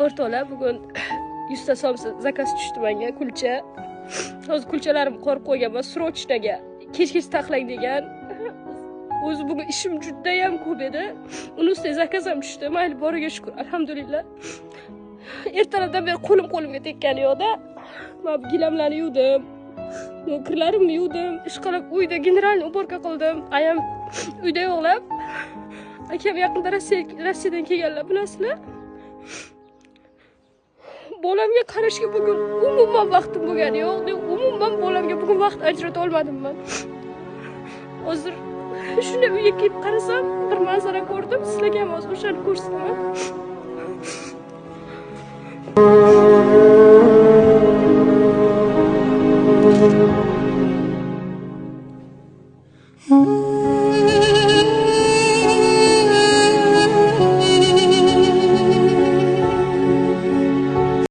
O'rtoqlar, bugun 100 ta so'm zakaz tushdi menga, kulcha. Hozir kulchalarimni qorib qo'yganman, srochnaga kech taxlang degan. O'zi bugun ishim juda ham ko'p edi. Uni ustiga zakaz ham tushdi. Mayli, boriga shukr, alhamdulillah. Ertalabdan beri qo'limga tekkani yo'qda. Men gilamlarni yuvdim. Kirlarimni yuvdim, ish qilib, uyda generalni uborka qildim. Ayam uyda yo'qlab. Akam yaqinda Rossiyadan kelganlar, bilasizlar. Bolamga qarashga bugun umuman vaqtim bo'lgani yo'q. Umuman bolamga bugun vaqt ajrata olmadim men. Hozir shunday uyga kelib qarasam, bir manzara ko'rdim. Sizlarga ham hozir o'shani ko'rsataman.